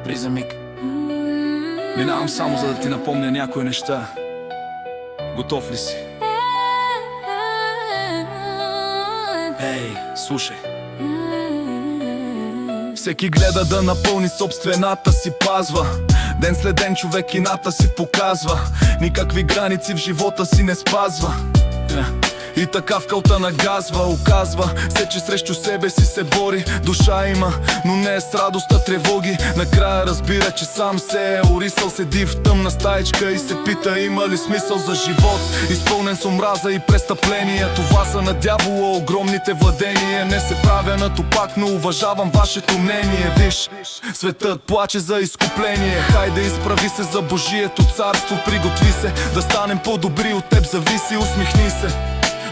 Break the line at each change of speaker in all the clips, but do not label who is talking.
спри за миг. Минавам само за да ти напомня някои неща. Готов ли си? Ей, слушай. Всеки гледа да напълни собствената си пазва. Ден след ден човек ината си показва. Никакви граници в живота си не спазва. И така в кълта нагазва, оказва се, че срещу себе си се бори. Душа има, но не е с радост, а тревоги. Накрая разбира, че сам се е орисал. Седи в тъмна стаечка и се пита, има ли смисъл за живот, изпълнен с омраза и престъпления. Това са на дявола огромните владения. Не се правя на тупак, но уважавам вашето мнение. Виж, светът плаче за изкупление. Хайде, изправи се за Божието царство. Приготви се да станем по-добри, от теб зависи. Усмихни се,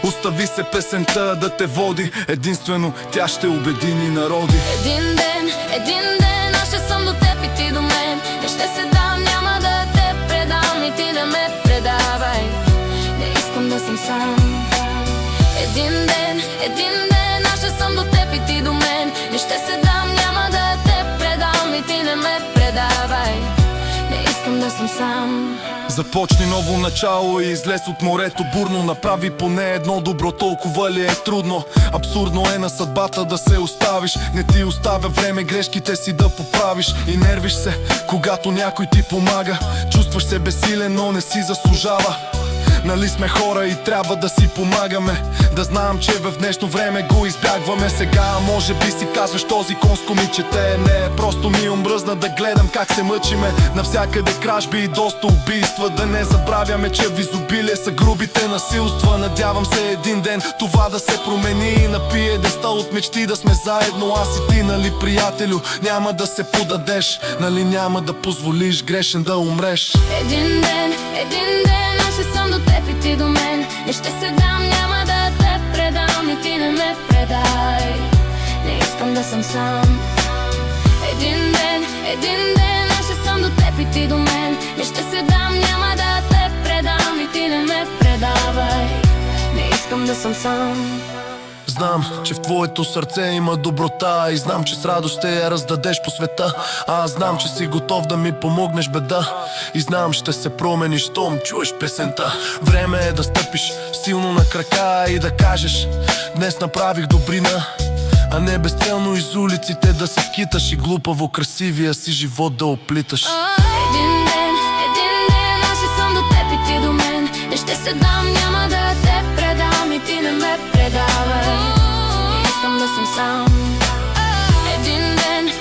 остави се песента да те води. Единствено тя ще обедини народи.
Един ден аз ще съм до теб и ти до мен. Не ще се дам, няма да те предам и ти да ме предавай. Не искам да съм сам. Един ден аз ще съм до теб и ти до мен. Не ще се дам, няма да те предам и ти не ме предавай. Не искам да съм сам.
Започни ново начало и излез от морето бурно. Направи поне едно добро, толкова ли е трудно? Абсурдно е на съдбата да се оставиш. Не ти оставя време грешките си да поправиш. И нервиш се, когато някой ти помага. Чувстваш се безсилен, но не си заслужава. Нали сме хора и трябва да си помагаме. Да знам, че в днешно време го избягваме. Сега може би си казваш, този конско ми чете. Не, просто ми омръзна да гледам как се мъчиме. Навсякъде кражби и доста убийства. Да не забравяме, че в изобилие са грубите насилства. Надявам се един ден това да се промени и на пиедестал от мечти да сме заедно. Аз и ти, нали приятелю, няма да се подадеш. Нали няма да позволиш грешен да умреш.
Един ден аз ще съм до теб и ти до мен. Не ще се дам, няма да те предам и ти не ме предай. Не искам да съм сам. Един ден аз ще съм до теб и ти до мен. Не ще се дам, няма да те предам и ти не ме предавай. Не искам да съм сам.
Знам, че в твоето сърце има доброта. И знам, че с радост ще я раздадеш по света. Аз знам, че си готов да ми помогнеш, беда. И знам, ще се промениш, щом чуеш песента. Време е да стъпиш силно на крака и да кажеш: днес направих добрина. А не безцелно из улиците да се скиташ и глупаво красивия си живот да оплиташ.
Един ден аз ще съм до теб и ти до мен. Не ще се дам, няма да те предам и ти не ме предавай. Не искам да съм сам.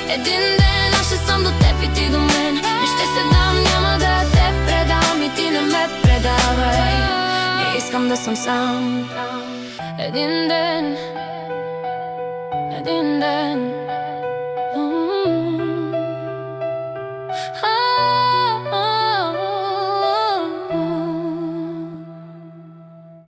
Един ден аз ще съм до теб и ти до мен. Не ще се дам, няма да те предам и ти не ме предавай. Не искам да съм сам. Един ден